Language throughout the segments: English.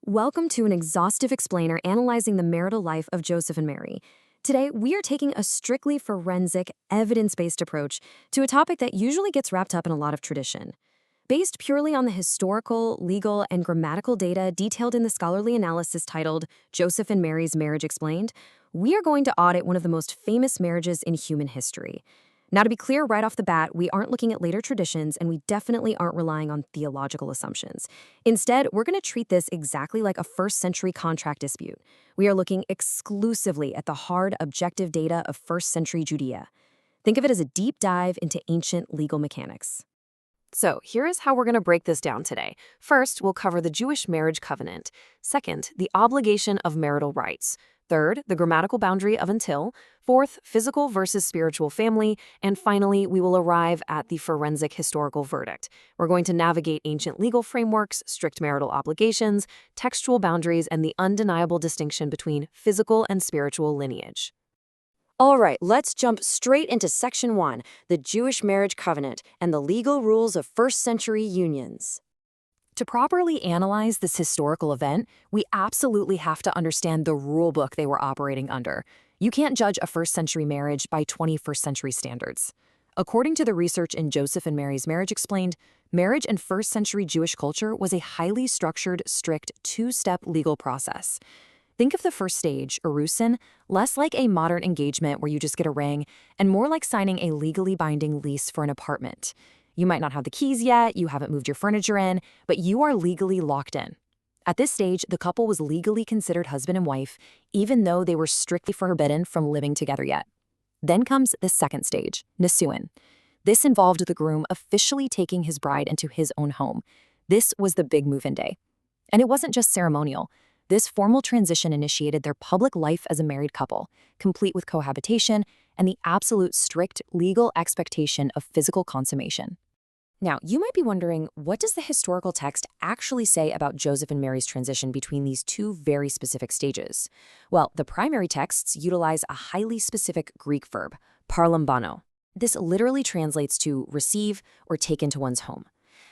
Welcome to an exhaustive explainer analyzing the marital life of Joseph and Mary. Today, we are taking a strictly forensic, evidence-based approach to a topic that usually gets wrapped up in a lot of tradition. Based purely on the historical, legal, and grammatical data detailed in the scholarly analysis titled Joseph and Mary's Marriage Explained, we are going to audit one of the most famous marriages in human history. Now, to be clear right off the bat, we aren't looking at later traditions, and we definitely aren't relying on theological assumptions. Instead, we're going to treat this exactly like a first-century contract dispute. We are looking exclusively at the hard, objective data of first-century Judea. Think of it as a deep dive into ancient legal mechanics. So, here is how we're going to break this down today. First, we'll cover the Jewish marriage covenant. Second, the obligation of marital rights. Third, the grammatical boundary of until. Fourth, physical versus spiritual family. And finally, we will arrive at the forensic historical verdict. We're going to navigate ancient legal frameworks, strict marital obligations, textual boundaries, and the undeniable distinction between physical and spiritual lineage. All right, let's jump straight into Section 1, the Jewish marriage covenant and the legal rules of first-century unions. To properly analyze this historical event, we absolutely have to understand the rule book they were operating under. You can't judge a first-century marriage by 21st century standards. According to the research in Joseph and Mary's Marriage Explained, marriage in first-century Jewish culture was a highly structured, strict, two-step legal process. Think of the first stage, Erusin, less like a modern engagement where you just get a ring, and more like signing a legally binding lease for an apartment. You might not have the keys yet, you haven't moved your furniture in, but you are legally locked in. At this stage, the couple was legally considered husband and wife, even though they were strictly forbidden from living together yet. Then comes the second stage, Nisuin. This involved the groom officially taking his bride into his own home. This was the big move-in day. And it wasn't just ceremonial. This formal transition initiated their public life as a married couple, complete with cohabitation and the absolute strict legal expectation of physical consummation. Now, you might be wondering, what does the historical text actually say about Joseph and Mary's transition between these two very specific stages? Well, the primary texts utilize a highly specific Greek verb, parlambano. This literally translates to receive or take into one's home.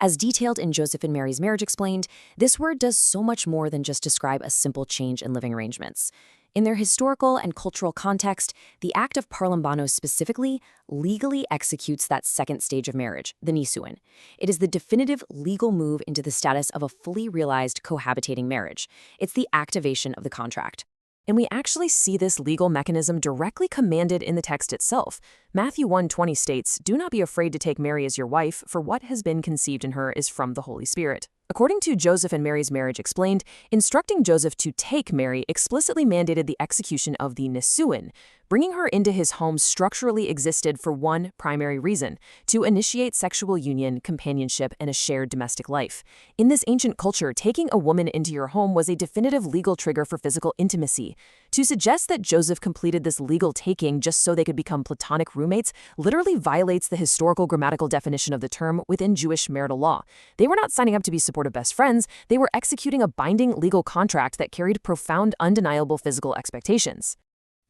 As detailed in Joseph and Mary's Marriage Explained, this word does so much more than just describe a simple change in living arrangements. In their historical and cultural context, the act of parlambano specifically legally executes that second stage of marriage, the nisuin. It is the definitive legal move into the status of a fully realized cohabitating marriage. It's the activation of the contract. And we actually see this legal mechanism directly commanded in the text itself. Matthew 1:20 states, "Do not be afraid to take Mary as your wife, for what has been conceived in her is from the Holy Spirit." According to Joseph and Mary's Marriage Explained, instructing Joseph to take Mary explicitly mandated the execution of the nisuin. Bringing her into his home structurally existed for one primary reason: to initiate sexual union, companionship, and a shared domestic life. In this ancient culture, taking a woman into your home was a definitive legal trigger for physical intimacy. To suggest that Joseph completed this legal taking just so they could become platonic roommates literally violates the historical grammatical definition of the term within Jewish marital law. They were not signing up to be supportive best friends, they were executing a binding legal contract that carried profound, undeniable physical expectations.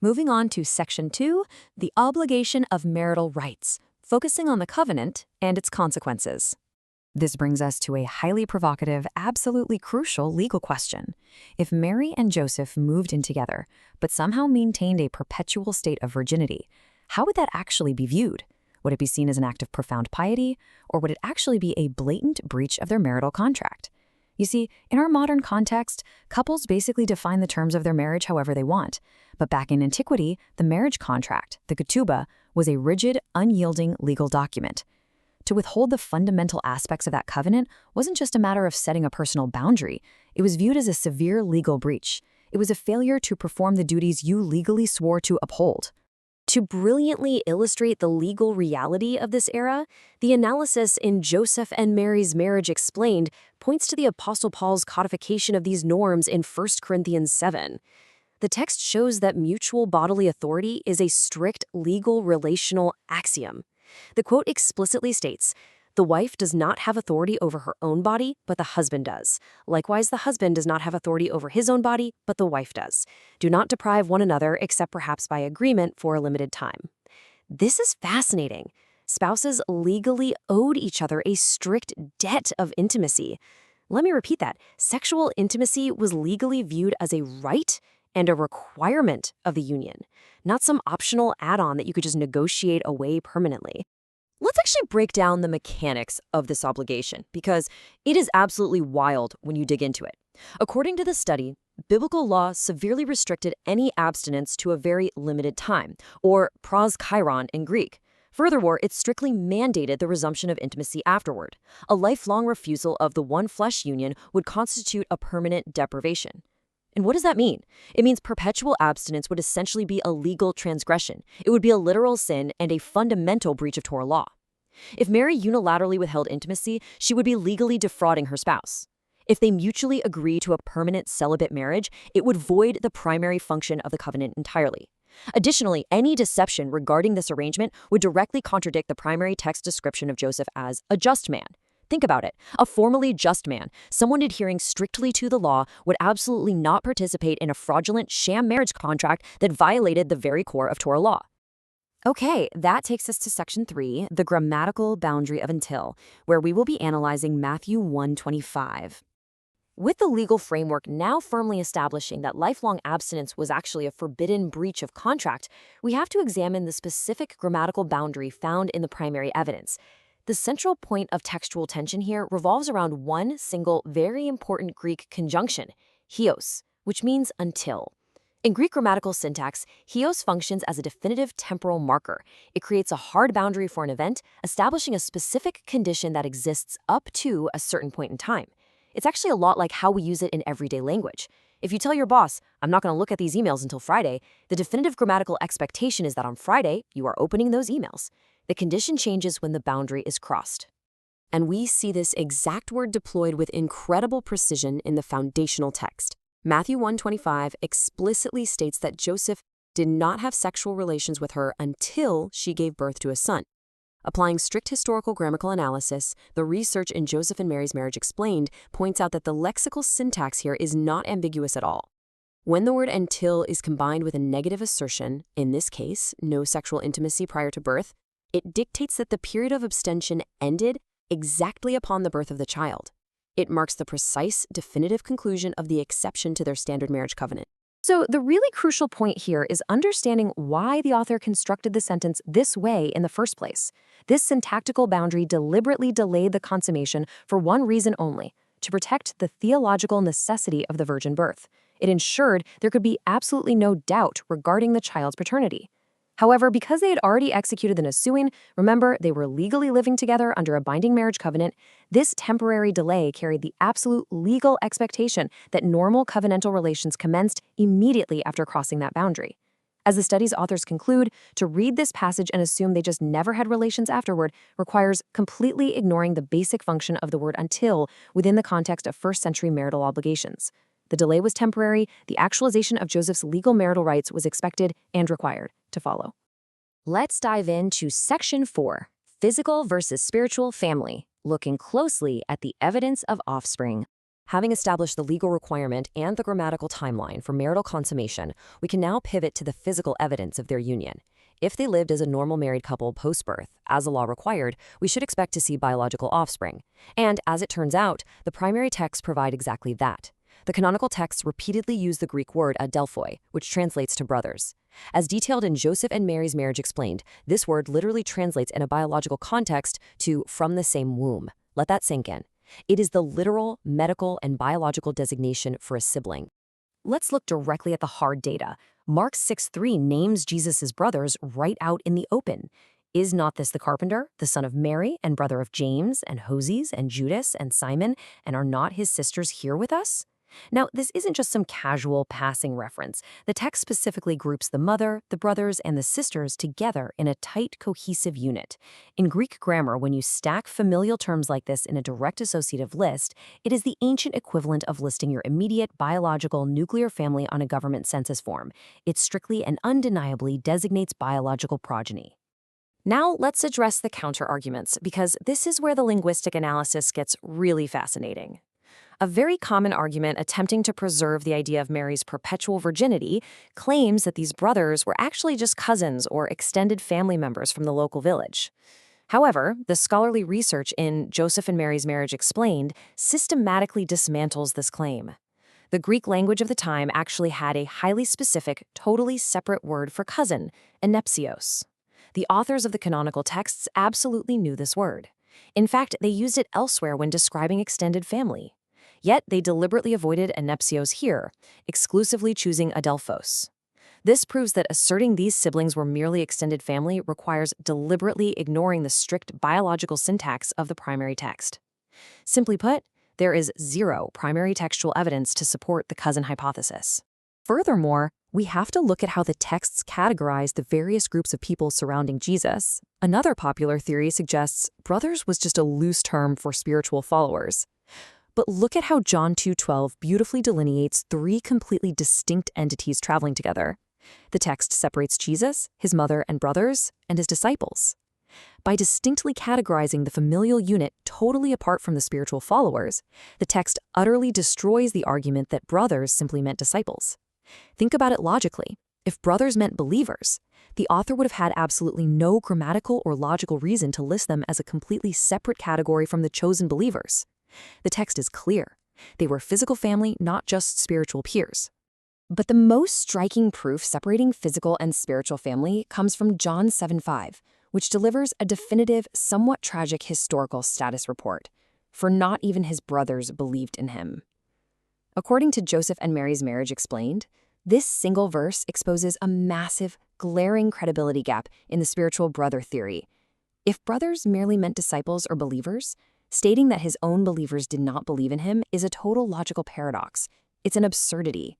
Moving on to Section 2, the obligation of marital rights, focusing on the covenant and its consequences. This brings us to a highly provocative, absolutely crucial legal question. If Mary and Joseph moved in together, but somehow maintained a perpetual state of virginity, how would that actually be viewed? Would it be seen as an act of profound piety, or would it actually be a blatant breach of their marital contract? You see, in our modern context, couples basically define the terms of their marriage however they want. But back in antiquity, the marriage contract, the ketubah, was a rigid, unyielding legal document. To withhold the fundamental aspects of that covenant wasn't just a matter of setting a personal boundary. It was viewed as a severe legal breach. It was a failure to perform the duties you legally swore to uphold. To brilliantly illustrate the legal reality of this era, the analysis in Joseph and Mary's Marriage Explained points to the Apostle Paul's codification of these norms in 1 Corinthians 7. The text shows that mutual bodily authority is a strict legal relational axiom. The quote explicitly states, "The wife does not have authority over her own body, but the husband does. Likewise, the husband does not have authority over his own body, but the wife does. Do not deprive one another, except perhaps by agreement for a limited time." This is fascinating. Spouses legally owed each other a strict debt of intimacy. Let me repeat that. Sexual intimacy was legally viewed as a right and a requirement of the union, not some optional add-on that you could just negotiate away permanently. Let's actually break down the mechanics of this obligation because it is absolutely wild when you dig into it. According to the study, biblical law severely restricted any abstinence to a very limited time, or pros chiron in Greek. Furthermore, it strictly mandated the resumption of intimacy afterward. A lifelong refusal of the one-flesh union would constitute a permanent deprivation. And what does that mean? It means perpetual abstinence would essentially be a legal transgression. It would be a literal sin and a fundamental breach of Torah law. If Mary unilaterally withheld intimacy, she would be legally defrauding her spouse. If they mutually agree to a permanent celibate marriage, it would void the primary function of the covenant entirely. Additionally, any deception regarding this arrangement would directly contradict the primary text description of Joseph as a just man. Think about it. A formally just man, someone adhering strictly to the law, would absolutely not participate in a fraudulent sham marriage contract that violated the very core of Torah law. Okay, that takes us to Section 3, the grammatical boundary of until, where we will be analyzing Matthew 1:25. With the legal framework now firmly establishing that lifelong abstinence was actually a forbidden breach of contract, we have to examine the specific grammatical boundary found in the primary evidence. The central point of textual tension here revolves around one single, very important Greek conjunction, hios, which means until. In Greek grammatical syntax, hios functions as a definitive temporal marker. It creates a hard boundary for an event, establishing a specific condition that exists up to a certain point in time. It's actually a lot like how we use it in everyday language. If you tell your boss, I'm not going to look at these emails until Friday, the definitive grammatical expectation is that on Friday, you are opening those emails. The condition changes when the boundary is crossed. And we see this exact word deployed with incredible precision in the foundational text. Matthew 1:25 explicitly states that Joseph did not have sexual relations with her until she gave birth to a son. Applying strict historical grammatical analysis, the research in Joseph and Mary's Marriage Explained points out that the lexical syntax here is not ambiguous at all. When the word until is combined with a negative assertion, in this case, no sexual intimacy prior to birth, it dictates that the period of abstention ended exactly upon the birth of the child. It marks the precise, definitive conclusion of the exception to their standard marriage covenant. So the really crucial point here is understanding why the author constructed the sentence this way in the first place. This syntactical boundary deliberately delayed the consummation for one reason only: to protect the theological necessity of the virgin birth. It ensured there could be absolutely no doubt regarding the child's paternity. However, because they had already executed the Nisuin, remember, they were legally living together under a binding marriage covenant, this temporary delay carried the absolute legal expectation that normal covenantal relations commenced immediately after crossing that boundary. As the study's authors conclude, to read this passage and assume they just never had relations afterward requires completely ignoring the basic function of the word until within the context of first-century marital obligations. The delay was temporary, the actualization of Joseph's legal marital rights was expected and required to follow. Let's dive into Section 4, Physical versus Spiritual Family, looking closely at the evidence of offspring. Having established the legal requirement and the grammatical timeline for marital consummation, we can now pivot to the physical evidence of their union. If they lived as a normal married couple post-birth, as the law required, we should expect to see biological offspring. And as it turns out, the primary texts provide exactly that. The canonical texts repeatedly use the Greek word adelphoi, which translates to brothers. As detailed in Joseph and Mary's Marriage Explained, this word literally translates in a biological context to from the same womb. Let that sink in. It is the literal, medical, and biological designation for a sibling. Let's look directly at the hard data. Mark 6:3 names Jesus' brothers right out in the open. Is not this the carpenter, the son of Mary, and brother of James, and Hoses, and Judas, and Simon, and are not his sisters here with us? Now, this isn't just some casual passing reference. The text specifically groups the mother, the brothers, and the sisters together in a tight, cohesive unit. In Greek grammar, when you stack familial terms like this in a direct associative list, it is the ancient equivalent of listing your immediate biological nuclear family on a government census form. It strictly and undeniably designates biological progeny. Now, let's address the counter-arguments, because this is where the linguistic analysis gets really fascinating. A very common argument attempting to preserve the idea of Mary's perpetual virginity claims that these brothers were actually just cousins or extended family members from the local village. However, the scholarly research in Joseph and Mary's Marriage Explained systematically dismantles this claim. The Greek language of the time actually had a highly specific, totally separate word for cousin, enepsios. The authors of the canonical texts absolutely knew this word. In fact, they used it elsewhere when describing extended family. Yet they deliberately avoided enepsios here, exclusively choosing adelphos. This proves that asserting these siblings were merely extended family requires deliberately ignoring the strict biological syntax of the primary text. Simply put, there is zero primary textual evidence to support the cousin hypothesis. Furthermore, we have to look at how the texts categorize the various groups of people surrounding Jesus. Another popular theory suggests brothers was just a loose term for spiritual followers. But look at how John 2:12 beautifully delineates three completely distinct entities traveling together. The text separates Jesus, his mother and brothers, and his disciples. By distinctly categorizing the familial unit totally apart from the spiritual followers, the text utterly destroys the argument that brothers simply meant disciples. Think about it logically. If brothers meant believers, the author would have had absolutely no grammatical or logical reason to list them as a completely separate category from the chosen believers. The text is clear. They were physical family, not just spiritual peers. But the most striking proof separating physical and spiritual family comes from John 7:5, which delivers a definitive, somewhat tragic historical status report, for not even his brothers believed in him. According to Joseph and Mary's Marriage Explained, this single verse exposes a massive, glaring credibility gap in the spiritual brother theory. If brothers merely meant disciples or believers, stating that his own believers did not believe in him is a total logical paradox. It's an absurdity.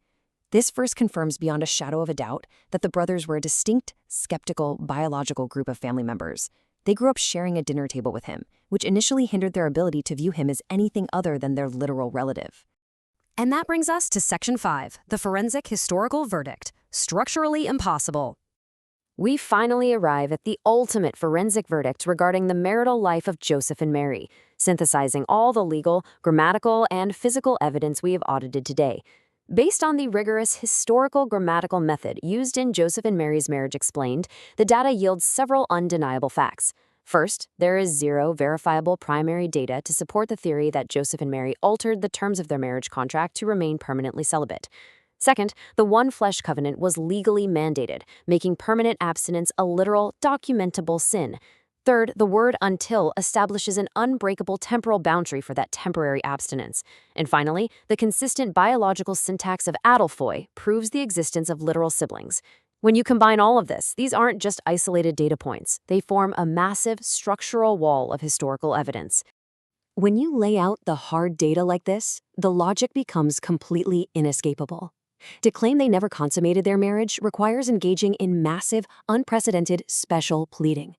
This verse confirms beyond a shadow of a doubt that the brothers were a distinct, skeptical, biological group of family members. They grew up sharing a dinner table with him, which initially hindered their ability to view him as anything other than their literal relative. And that brings us to Section 5, the forensic historical verdict, structurally impossible. We finally arrive at the ultimate forensic verdict regarding the marital life of Joseph and Mary, synthesizing all the legal, grammatical, and physical evidence we have audited today. Based on the rigorous historical grammatical method used in Joseph and Mary's Marriage Explained, the data yields several undeniable facts. First, there is zero verifiable primary data to support the theory that Joseph and Mary altered the terms of their marriage contract to remain permanently celibate. Second, the one flesh covenant was legally mandated, making permanent abstinence a literal, documentable sin. Third, the word until establishes an unbreakable temporal boundary for that temporary abstinence. And finally, the consistent biological syntax of adelphoi proves the existence of literal siblings. When you combine all of this, these aren't just isolated data points. They form a massive structural wall of historical evidence. When you lay out the hard data like this, the logic becomes completely inescapable. To claim they never consummated their marriage requires engaging in massive, unprecedented, special pleading.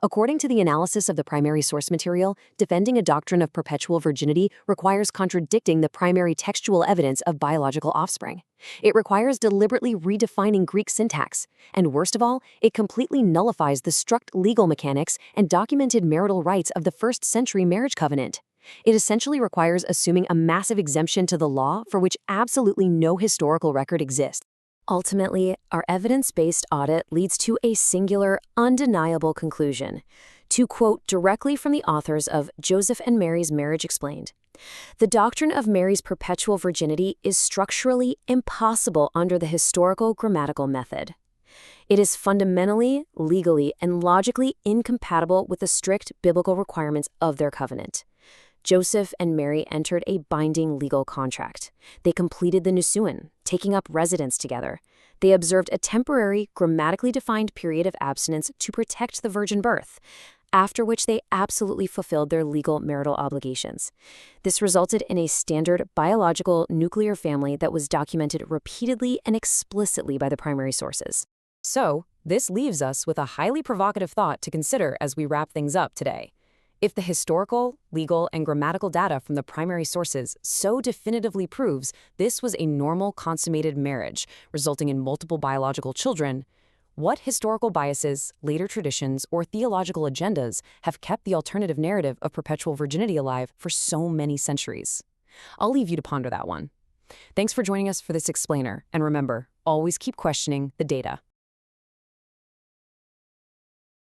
According to the analysis of the primary source material, defending a doctrine of perpetual virginity requires contradicting the primary textual evidence of biological offspring. It requires deliberately redefining Greek syntax. And worst of all, it completely nullifies the strict legal mechanics and documented marital rights of the first-century marriage covenant. It essentially requires assuming a massive exemption to the law for which absolutely no historical record exists. Ultimately, our evidence-based audit leads to a singular, undeniable conclusion. To quote directly from the authors of Joseph and Mary's Marriage Explained, "The doctrine of Mary's perpetual virginity is structurally impossible under the historical grammatical method. It is fundamentally, legally, and logically incompatible with the strict biblical requirements of their covenant. Joseph and Mary entered a binding legal contract. They completed the Nisuin, taking up residence together. They observed a temporary, grammatically defined period of abstinence to protect the virgin birth, after which they absolutely fulfilled their legal marital obligations. This resulted in a standard biological nuclear family that was documented repeatedly and explicitly by the primary sources." So, this leaves us with a highly provocative thought to consider as we wrap things up today. If the historical, legal, and grammatical data from the primary sources so definitively proves this was a normal consummated marriage, resulting in multiple biological children, what historical biases, later traditions, or theological agendas have kept the alternative narrative of perpetual virginity alive for so many centuries? I'll leave you to ponder that one. Thanks for joining us for this explainer, and remember, always keep questioning the data.